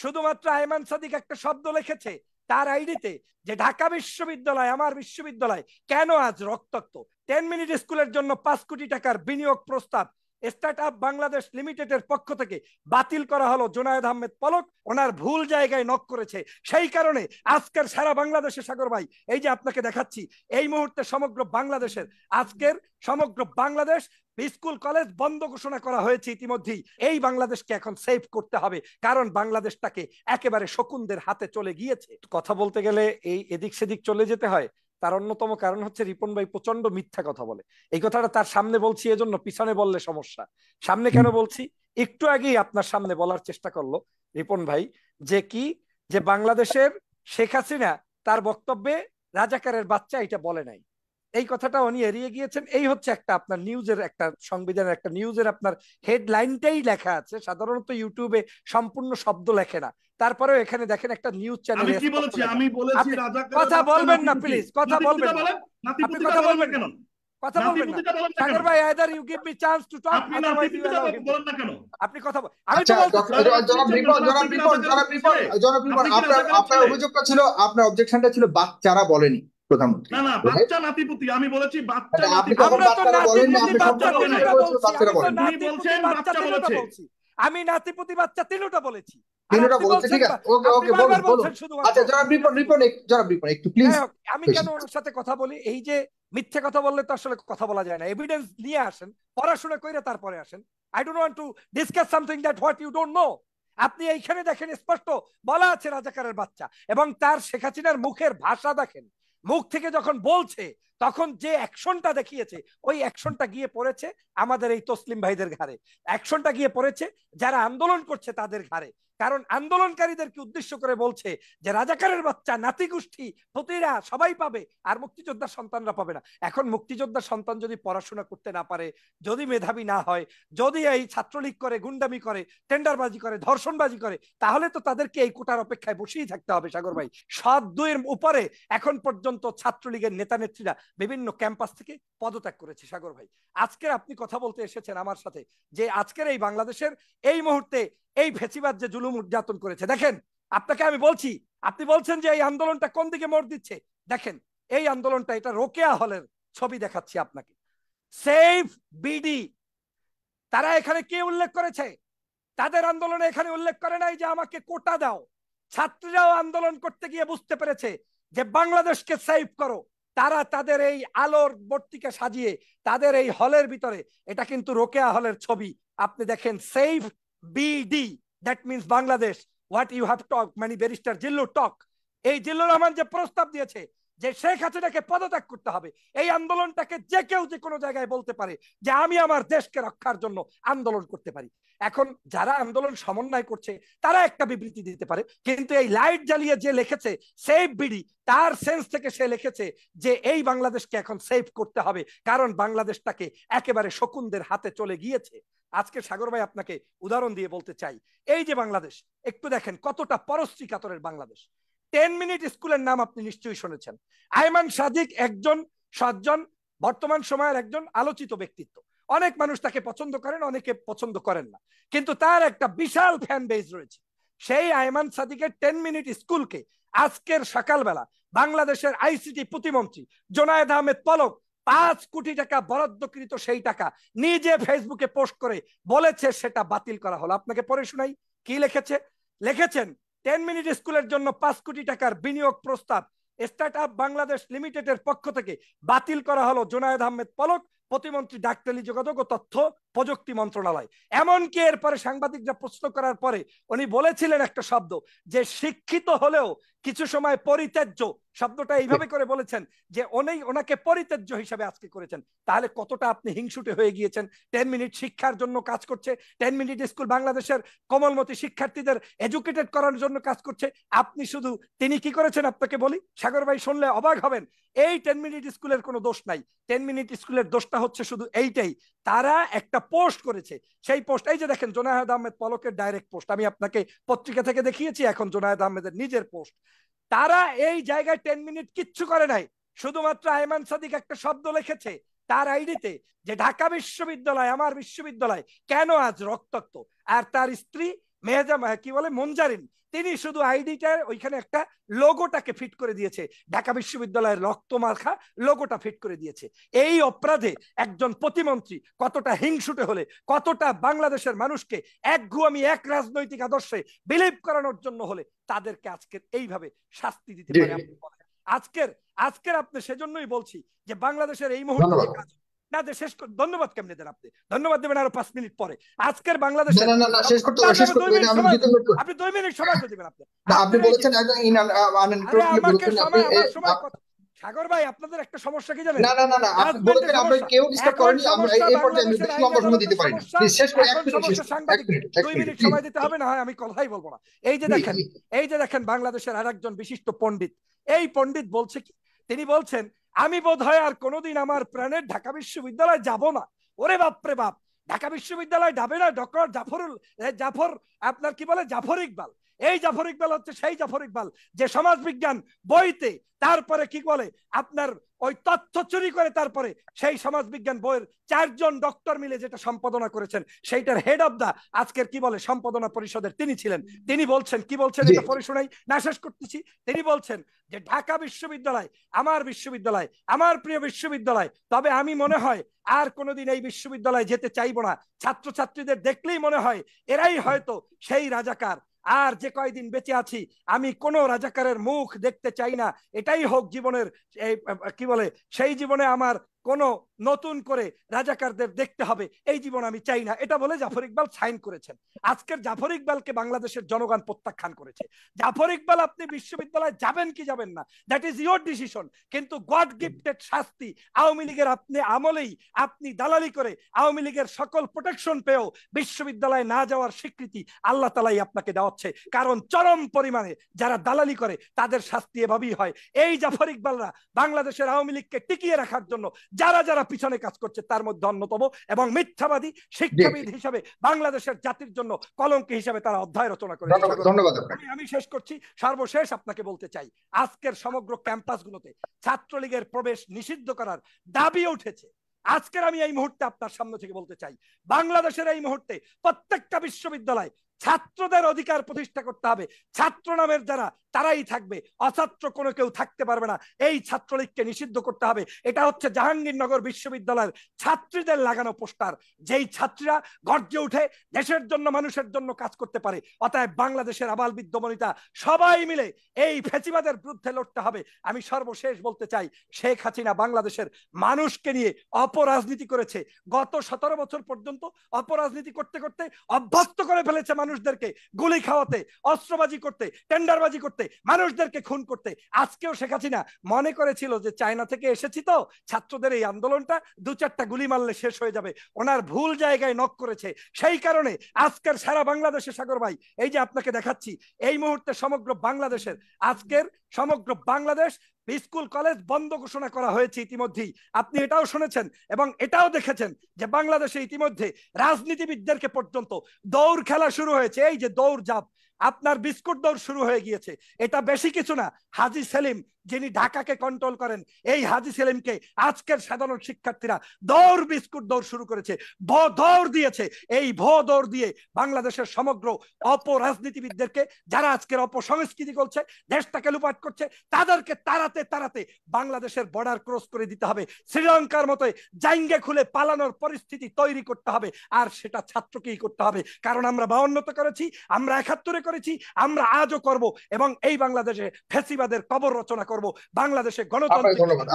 শুধুমাত্র আয়মান সাদিক একটা শব্দ লিখেছে তার আইডিতে যে ঢাকা বিশ্ববিদ্যালয় আমার বিশ্ববিদ্যালয়, কেন আজ রক্তাক্ত? 10 মিনিট স্কুলের জন্য 5 কোটি টাকার বিনিয়োগ প্রস্তাব স্টার্ট আপ বাংলাদেশ লিমিটেডের পক্ষ থেকে বাতিল করা হলো। জুনায়েদ আহমেদ পলক ওনার ভুল জায়গায় নক করেছে, সেই কারণে আজকের সারা বাংলাদেশে সাগর ভাই এই যে আপনাকে দেখাচ্ছি এই মুহূর্তে সমগ্র বাংলাদেশের আজকের সমগ্র বাংলাদেশ স্কুল কলেজ বন্ধ ঘোষণা করা হয়েছে ইতিমধ্যেই। এই বাংলাদেশকে এখন সেভ করতে হবে, কারণ বাংলাদেশটাকে একেবারে শকুনদের হাতে চলে গিয়েছে। কথা বলতে গেলে এই এদিক সেদিক চলে যেতে হয়, তার অন্যতম কারণ হচ্ছে রিপন ভাই প্রচন্ড মিথ্যা কথা বলে। এই কথাটা তার সামনে বলছি এজন্য, পিছনে বললে সমস্যা। সামনে কেন বলছি, একটু আগেই আপনার সামনে বলার চেষ্টা করলো রিপন ভাই যে কি, যে বাংলাদেশের শেখ হাসিনা তার বক্তব্যে রাজাকারের বাচ্চা এটা বলে নাই, এই কথাটা উনি এড়িয়ে গিয়েছেন। এই হচ্ছে একটা আপনার নিউজের একটা সংবিধানের একটা নিউজের আপনার হেডলাইনটাই লেখা আছে, সাধারণত ইউটিউবে সম্পূর্ণ শব্দ লেখে না, তারপরেও এখানে দেখেন একটা নিউজ চ্যানেল। আমি কি বলেছি? আমি বলেছি কথা বলবেন না প্লিজ, কথা বলবেন না, আপনি কথা বলবেন কেন? কথা বলবেন না সাগর ভাই, either you give me chance to talk, otherwise you allow him. বলেন না কেন? আপনি কথা আমি তো আপনার অভিযোগটা ছিল, আপনার অবজেকশনটা ছিল বাচ্চারা বলেনি প্রধানমন্ত্রী। না না, বাচ্চা নাতিপুতি, আমি বলেছি বাচ্চা আপনি কখন বাচ্চারা বলেননি, আপনি বাচ্চারা বলেন। আপনি বলছেন বাচ্চা বলেছে, আমি নাতিপুতি বাচ্চা তিনটা বলেছি, তিনটা বলছে, ঠিক আছে, ওকে ওকে বলুন বলুন। আচ্ছা জনাব রিপন একটু প্লিজ। আমি কেন ওর সাথে কথা বলি, এই যে মিথ্যে কথা বললে তো আসলে কথা বলা যায় না, এভিডেন্স নিয়ে আসেন, পড়াশোনা করে তারপরে আসেন। I don't want to discuss something that what you don't know. আপনি এইখানে দেখেন স্পষ্ট বলা আছে রাজাকারের বাচ্চা, এবং তার শেখ হাসিনার মুখের ভাষা দেখেন, মুখ থেকে যখন বলছে তখন যে অ্যাকশনটা দেখিয়েছে, ওই অ্যাকশনটা গিয়ে পড়েছে আমাদের এই তসলিম ভাইদের ঘাড়ে, অ্যাকশনটা গিয়ে পড়েছে যারা আন্দোলন করছে তাদের ঘাড়ে। কারণ আন্দোলনকারীদেরকে উদ্দেশ্য করে বলছে যে রাজাকারের বাচ্চা নাতি গোষ্ঠী প্রতিরা সবাই পাবে আর মুক্তিযোদ্ধার সন্তানরা পাবে না। এখন মুক্তিযোদ্ধার সন্তান যদি পড়াশোনা করতে না পারে, যদি মেধাবী না হয়, যদি এই ছাত্রলীগ করে, গুন্ডামি করে, টেন্ডারবাজি করে, ধর্ষণবাজি করে, তাহলে তো তাদেরকে এই কোটার অপেক্ষায় বসেই থাকতে হবে সাগর ভাই। 7-2 উপরে এখন পর্যন্ত ছাত্রলীগের নেতা নেত্রীরা বিভিন্ন ক্যাম্পাস থেকে পদত্যাগ করেছে সাগর ভাই। আজকে আপনি কথা বলতে এসেছেন আমার সাথে যে আজকের এই বাংলাদেশের এই মুহূর্তে এই ফেসিবাদ যে জুলুম উদযাপন করেছে, দেখেন আপনাকে আমি বলছি, আপনি বলছেন যে এই আন্দোলনটা কোন দিকে মোড় দিচ্ছে, দেখেন এই আন্দোলনটা, এটা রোকেয়া হলের ছবি দেখাচ্ছি আপনাকে, সেভ বিডি, তারা এখানে কি উল্লেখ করেছে? তাদের আন্দোলনে এখানে উল্লেখ করে নাই যে আমাকে কোটা দাও। ছাত্রীরাও আন্দোলন করতে গিয়ে বুঝতে পেরেছে যে বাংলাদেশকে সেভ করো, তারা তাদের এই আলোর বর্তিকে সাজিয়ে তাদের এই হলের ভিতরে, এটা কিন্তু রোকেয়া হলের ছবি, আপনি দেখেন save BD, that means Bangladesh, what you have talk, মানে ব্যারিস্টার জিল্লুর টক। এই জিল্লুর রহমান যে প্রস্তাব দিয়েছে যে শেখ হাসিনাকে পদত্যাগ করতে হবে, এই আন্দোলনটাকে যে কেউ যে কোনো জায়গায় বলতে পারে যে আমি আমার দেশকে রক্ষার জন্য আন্দোলন করতে পারি। এখন যারা আন্দোলন সমন্বয় করছে তারা একটা বিবৃতি দিতে পারে, কিন্তু এই লাইট জ্বালিয়ে যে লিখেছে সেভ বিডি, তার সেন্স থেকে সে লিখেছে যে এই বাংলাদেশকে এখন সেভ করতে হবে, কারণ বাংলাদেশটাকে একেবারে শকুনদের হাতে চলে গিয়েছে। আজকে সাগর ভাই আপনাকে উদাহরণ দিয়ে বলতে চাই, এই যে বাংলাদেশ, একটু দেখেন কতটা পরশ্রী কাতরের বাংলাদেশ। 10 মিনিট স্কুলের নাম আপনি নিশ্চয়ই শুনেছেন। আয়মান সাদিক একজন সজ্জন, বর্তমান সময়ের একজন আলোচিত ব্যক্তিত্ব, অনেক মানুষ তাকে পছন্দ করেন, অনেকে পছন্দ করেন না, কিন্তু তার একটা বিশাল ফ্যান বেজ রয়েছে। সেই আয়মান সাদিকের 10 মিনিট স্কুলকে আজকের সকালবেলা বাংলাদেশের আইসিটি প্রতিমন্ত্রী জুনায়েদ আহমেদ পলক 5 কোটি টাকা বরাদ্দকৃত সেই টাকা নিজে ফেসবুকে পোস্ট করে বলেছে সেটা বাতিল করা হলো। আপনাকে পড়ে শোনাই কি লিখেছে। লিখেছেন 10 মিনিট স্কুলের জন্য 5 কোটি টাকার বিনিয়োগ প্রস্তাব স্টার্ট আপ বাংলাদেশ লিমিটেডের পক্ষ থেকে বাতিল করা হলো। জুনায়েদ আহমেদ পলক, প্রতিমন্ত্রী ডাক টেলিযোগাযোগ ও তথ্য প্রযুক্তি মন্ত্রণালয়। এমনকি এরপরে সাংবাদিকরা প্রশ্ন করার পরে উনি বলেছিলেন একটা শব্দ, যে শিক্ষিত হলেও কিছু সময় পরিত্যাজ্য, শব্দটা এইভাবে করে বলেছেন যে ওনাকে পরিত্যাজ্য হিসাবে আজকে করেছেন। তাহলে কতটা আপনি হিংসুটে হয়ে গিয়েছেন। 10 মিনিট শিক্ষার জন্য কাজ করছে, 10 মিনিট স্কুল বাংলাদেশের কোমলমতি শিক্ষার্থীদের এডুকেটেড করার জন্য কাজ করছে। আপনি শুধু, তিনি কি করেছেন আপনাকে বলি, সাগর ভাই শুনলে অবাক হবেন, এই 10 মিনিট স্কুলের কোনো দোষ নাই। 10 মিনিট স্কুলের দোষটা হচ্ছে শুধু এইটাই, তারা একটা পোস্ট করেছে, সেই পোস্ট এই যে দেখেন জুনায়েদ আহমেদ পলকের ডাইরেক্ট পোস্ট, আমি আপনাকে পত্রিকা থেকে দেখিয়েছি, এখন জুনায়েদ আহমেদের নিজের পোস্ট। তারা এই জায়গায় 10 মিনিট কিচ্ছু করে নাই, শুধুমাত্র আয়মান সাদিক একটা শব্দ লিখেছে তার আইডিতে যে ঢাকা বিশ্ববিদ্যালয় আমার বিশ্ববিদ্যালয়, কেন আজ রক্তাক্ত, আর তার স্ত্রী কি বলে মঞ্জারিন, তিনি শুধু আইডিটার ওইখানে একটা লোগোটাকে ফিট করে দিয়েছে, ঢাকা বিশ্ববিদ্যালয়ের রক্তমাখা লোগোটা ফিট করে দিয়েছে। এই অপরাধে একজন প্রতিমন্ত্রী কতটা হিংসুটে হলে, কতটা বাংলাদেশের মানুষকে একগুয়ামি এক রাজনৈতিক আদর্শে বিলিভ করানোর জন্য হলে তাদেরকে আজকের এইভাবে শাস্তি দিতে পারে আপনি বলেন। আজকের আপনি সেজন্যই বলছি যে বাংলাদেশের এই মুহূর্তে না যে শেষ ধন্যবাদ কেমনে দেন আপনি, ধন্যবাদ দেবেন আরো 5 মিনিট পরে। আজকের বাংলাদেশে আপনি 2 মিনিট সময় তো দিবেন আপনি বলেছেন সাগর ভাই, আপনাদের একটা সমস্যা কি জানেন? না না না না, আপনি বলেছেন আমরা কেউ ডিস্টার্ব করেনি, আমরা এই পর্যায়ে আমি বেশি লম্বা সময় দিতে পারি না। প্লিজ শেষ করে 1 মিনিট 2 মিনিট সময় দিতে হবে না হয় আমি কথাই বলবো না। এই যে দেখেন বাংলাদেশের আরেকজন বিশিষ্ট পণ্ডিত, এই পণ্ডিত বলছে কি, তিনি বলছেন আমি বোধহয় আর কোনোদিন আমার প্রাণের ঢাকা বিশ্ববিদ্যালয় যাব না। ওরে বাপরে বাপ, ঢাকা বিশ্ববিদ্যালয় যাবে না ডক্টর জাফর আপনার কি বলে জাফর ইকবাল। এই জাফর ইকবাল হচ্ছে সেই জাফর ইকবাল যে সমাজ বিজ্ঞান বইতে তারপরে কি বলে আপনার ওই তথ্য চুরি করে তারপরে সেই সমাজ বিজ্ঞান বইয়ের 4 জন ডক্টর মিলে যেটা সম্পাদনা করেছেন সেইটার হেড অফ দা আজকের কি বলে সম্পাদনা পরিষদের তিনি ছিলেন। তিনি বলছেন কি বলছেন, এটা পড়ে শোনাই না, শেষ করতেছি। তিনি বলছেন যে ঢাকা বিশ্ববিদ্যালয় আমার বিশ্ববিদ্যালয়, আমার প্রিয় বিশ্ববিদ্যালয়, তবে আমি মনে হয় আর কোনোদিন এই বিশ্ববিদ্যালয়ে যেতে চাইবো না। ছাত্রছাত্রীদের দেখলেই মনে হয় এরাই হয়তো সেই রাজাকার, আর যে কয়দিন বেঁচে আছি আমি কোন রাজাকারের মুখ দেখতে চাই না। এটাই হোক জীবনের কি বলে সেই জীবনে আমার কোন নতুন করে রাজাকারদের দেখতে হবে এই জীবন আমি চাই না। এটা বলে জাফর ইকবাল সাইন করেছেন। আজকের জাফর ইকবালকে বাংলাদেশের জনগণ প্রত্যাখ্যান করেছে। জাফর ইকবাল আপনি বিশ্ববিদ্যালয়ে যাবেন কি যাবেন না দ্যাট ইজ ইয়োর ডিসিশন, কিন্তু গড গিফটেড শাস্তি আওয়ামী লীগের আপনি আমলেই আপনি দালালি করে আওয়ামী লীগের সকল প্রোটেকশন পেয়েও বিশ্ববিদ্যালয়ে না যাওয়ার স্বীকৃতি আল্লাহ তাআলাই আপনাকে দেওয়াচ্ছে। কারণ চরম পরিমাণে যারা দালালি করে তাদের শাস্তি এভাবেই হয়। এই জাফর ইকবালরা বাংলাদেশের আওয়ামী লীগকে টিকিয়ে রাখার জন্য যারা যারা পিছনে কাজ করছে তার মধ্যে অন্যতম, এবং মিথ্যাবাদী শিক্ষাবিদ হিসাবে বাংলাদেশের জাতির জন্য কলঙ্কি হিসাবে তারা অধ্যায় রচনা করে। ধন্যবাদ। আমি শেষ করছি, সর্বশেষ আপনাকে বলতে চাই আজকের সমগ্র ক্যাম্পাসগুলোতে ছাত্রলীগের প্রবেশ নিষিদ্ধ করার দাবি উঠেছে। আজকের আমি এই মুহূর্তে আপনার সামনে থেকে বলতে চাই বাংলাদেশের এই মুহূর্তে প্রত্যেকটা বিশ্ববিদ্যালয় ছাত্রদের অধিকার প্রতিষ্ঠা করতে হবে। ছাত্র নামের যারা তারাই থাকবে, অছাত্র কোনো কেউ থাকতে পারবে না। এই ছাত্রলীগকে নিষিদ্ধ করতে হবে। এটা হচ্ছে জাহাঙ্গীরনগর বিশ্ববিদ্যালয়ের ছাত্রীদের লাগানো পোস্টার, যেই ছাত্রীরা গর্জে উঠে দেশের জন্য মানুষের জন্য কাজ করতে পারে। অতএব বাংলাদেশের আবাল বৃদ্ধ বনিতা সবাই মিলে এই ফ্যাসিবাদের বিরুদ্ধে লড়তে হবে। আমি সর্বশেষ বলতে চাই শেখ হাসিনা বাংলাদেশের মানুষকে নিয়ে অপরাজনীতি করেছে। গত 17 বছর পর্যন্ত অপরাজনীতি করতে করতে অভ্যস্ত করে ফেলেছে মানুষদেরকে গুলি খাওয়াতে, অস্ত্রবাজি করতে, টেন্ডারবাজি করতে, মানুষদেরকে খুন করতে। আজকেও শেখ হাসিনা মনে করেছিল যে চায়না থেকে এসেছি তো ছাত্রদের এই আন্দোলনটা 2-4টা গুলি মারলে শেষ হয়ে যাবে। ওনার ভুল জায়গায় নক করেছে। সেই কারণে আজকের সারা বাংলাদেশে সাগর ভাই এই যে আপনাকে দেখাচ্ছি এই মুহূর্তে সমগ্র বাংলাদেশের আজকের সমগ্র বাংলাদেশ স্কুল কলেজ বন্ধ ঘোষণা করা হয়েছে ইতিমধ্যেই। আপনি এটাও শুনেছেন এবং এটাও দেখেছেন যে বাংলাদেশে ইতিমধ্যে রাজনীতিবিদদেরকে পর্যন্ত দৌড় খেলা শুরু হয়েছে। এই যে দৌড় জাপ আপনার বিস্কুট দৌড় শুরু হয়ে গিয়েছে। এটা বেশি কিছু না, হাজী সেলিম যিনি ঢাকাকে কন্ট্রোল করেন এই হাজী সেলিমকে আজকের সাধারণ শিক্ষার্থীরা দৌড় বিস্কুট দৌড় শুরু করেছে, দৌড় দিয়েছে। এই দৌড় দিয়ে বাংলাদেশের সমগ্র অপরাজনীতিবিদদেরকে যারা আজকের অপসংস্কৃতি করছে, দেশটাকে লুপাট করছে, তাদেরকে তাড়াতে বাংলাদেশের বর্ডার ক্রস করে দিতে হবে। শ্রীলঙ্কার মতো জাইঙ্গে খুলে পালানোর পরিস্থিতি তৈরি করতে হবে, আর সেটা ছাত্রকেই করতে হবে। কারণ আমরা 52 করেছি, আমরা 71 করেছি, আমরা আজও করব, এবং এই বাংলাদেশে ফ্যাসিবাদের কবর রচনা করব। বাংলাদেশে গণতন্ত্র। ধন্যবাদ।